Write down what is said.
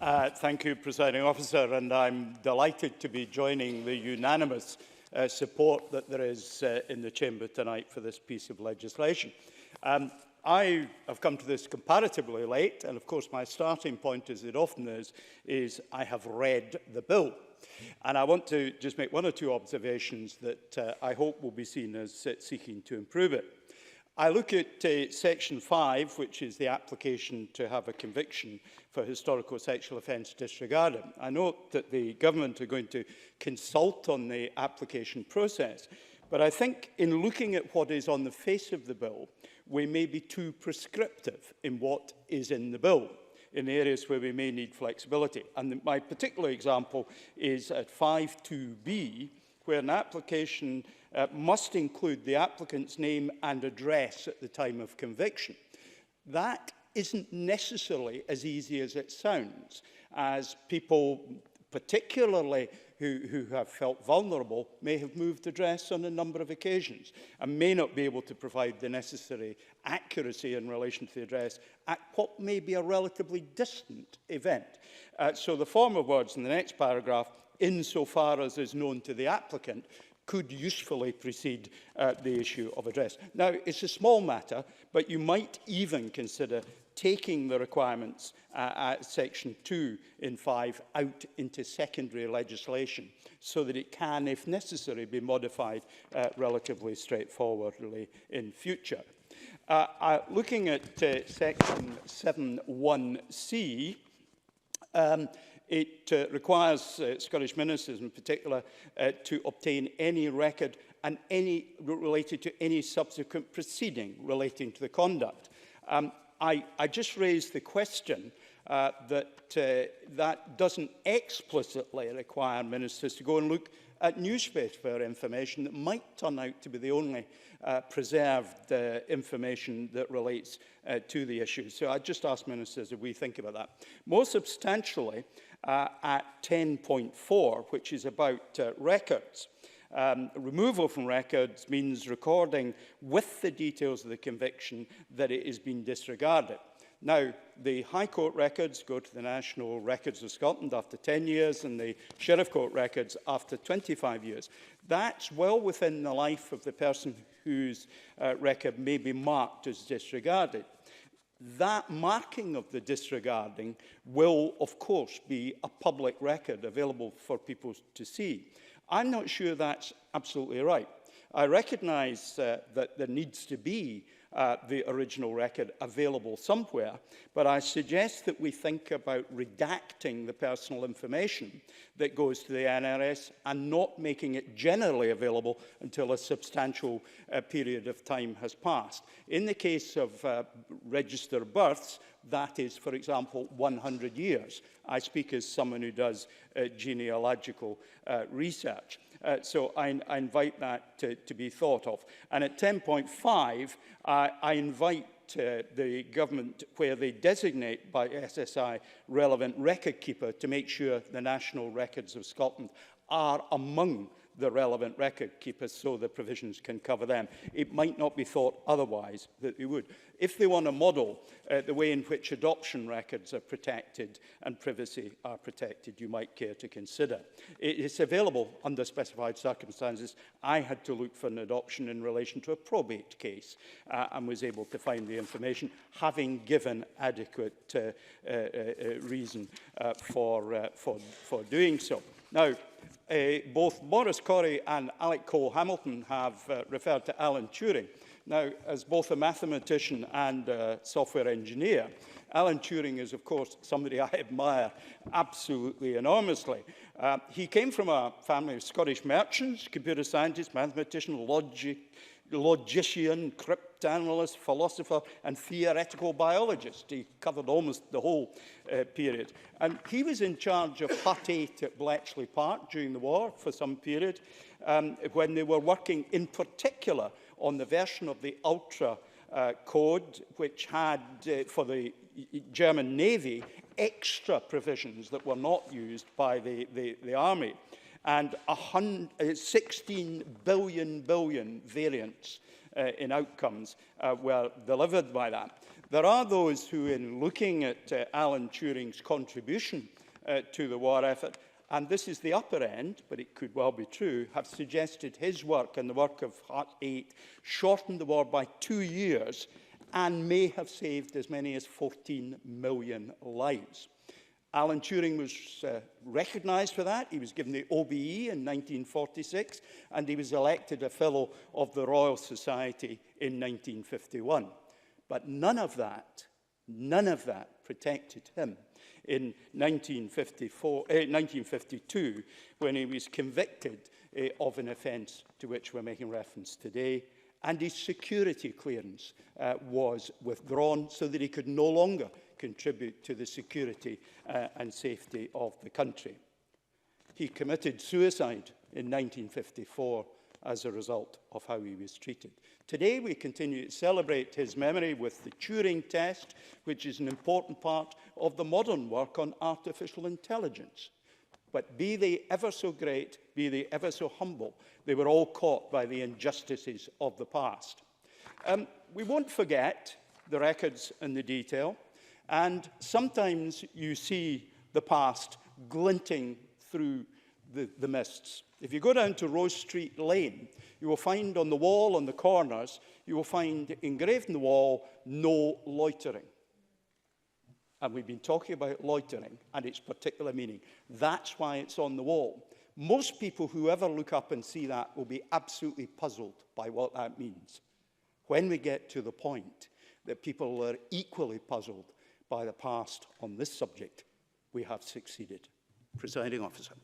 Thank you, Presiding Officer, and I'm delighted to be joining the unanimous support that there is in the Chamber tonight for this piece of legislation. I have come to this comparatively late, and of course my starting point, as it often is I have read the bill. And I want to just make one or two observations that I hope will be seen as seeking to improve it. I look at Section 5, which is the application to have a conviction for historical sexual offence disregarded. I note that the government are going to consult on the application process, but I think in looking at what is on the face of the bill, we may be too prescriptive in what is in the bill, in areas where we may need flexibility. And my particular example is at 5.2b, where an application must include the applicant's name and address at the time of conviction. That isn't necessarily as easy as it sounds, as people, particularly who have felt vulnerable, may have moved address on a number of occasions and may not be able to provide the necessary accuracy in relation to the address at what may be a relatively distant event. So the form of words in the next paragraph, insofar as is known to the applicant, could usefully precede the issue of address. Now, it's a small matter, but you might even consider taking the requirements at Section 2 in 5 out into secondary legislation so that it can, if necessary, be modified relatively straightforwardly in future. Looking at Section 7.1c, it requires Scottish ministers in particular to obtain any record and any related to any subsequent proceeding relating to the conduct. I just raised the question that doesn't explicitly require ministers to go and look at newspaper information that might turn out to be the only preserved information that relates to the issue. So I just ask ministers if we think about that. More substantially, at 10.4, which is about records. Removal from records means recording with the details of the conviction that it has been disregarded. Now, the High Court records go to the National Records of Scotland after 10 years and the Sheriff Court records after 25 years. That's well within the life of the person whose record may be marked as disregarded. That marking of the disregarding will, of course, be a public record available for people to see. I'm not sure that's absolutely right. I recognise that there needs to be the original record available somewhere, but I suggest that we think about redacting the personal information that goes to the NRS and not making it generally available until a substantial period of time has passed. In the case of registered births, that is, for example, 100 years. I speak as someone who does genealogical research. So I invite that to be thought of. And at 10.5, I invite the government, where they designate by SSI relevant record keeper, to make sure the National Records of Scotland are among the relevant record keepers so the provisions can cover them. It might not be thought otherwise that they would. If they want to model the way in which adoption records are protected and privacy are protected, you might care to consider. It's available under specified circumstances. I had to look for an adoption in relation to a probate case and was able to find the information, having given adequate reason for doing so. Now, both Maurice Corrie and Alec Cole-Hamilton have referred to Alan Turing. Now, as both a mathematician and a software engineer, Alan Turing is, of course, somebody I admire absolutely enormously. He came from a family of Scottish merchants, computer scientist, mathematician, logician, cryptanalyst, philosopher, and theoretical biologist. He covered almost the whole period. And he was in charge of Hut 8 at Bletchley Park during the war for some period, when they were working in particular on the version of the Ultra code, which had, for the German Navy, extra provisions that were not used by the army. And 16 billion variants in outcomes were delivered by that. There are those who, in looking at Alan Turing's contribution to the war effort, and this is the upper end, but it could well be true, have suggested his work and the work of Hut 8 shortened the war by 2 years and may have saved as many as 14 million lives. Alan Turing was recognised for that. He was given the OBE in 1946, and he was elected a Fellow of the Royal Society in 1951. But none of that protected him in 1952, when he was convicted of an offence to which we're making reference today, and his security clearance was withdrawn so that he could no longer contribute to the security and safety of the country. He committed suicide in 1954 as a result of how he was treated. Today, we continue to celebrate his memory with the Turing test, which is an important part of the modern work on artificial intelligence. But be they ever so great, be they ever so humble, they were all caught by the injustices of the past. We won't forget the records and the detail, and sometimes you see the past glinting through the mists. If you go down to Rose Street Lane, you will find on the wall, on the corners, you will find engraved on the wall, "No loitering." And we've been talking about loitering and its particular meaning. That's why it's on the wall. Most people who ever look up and see that will be absolutely puzzled by what that means. When we get to the point that people are equally puzzled by the past on this subject, we have succeeded. Presiding Officer.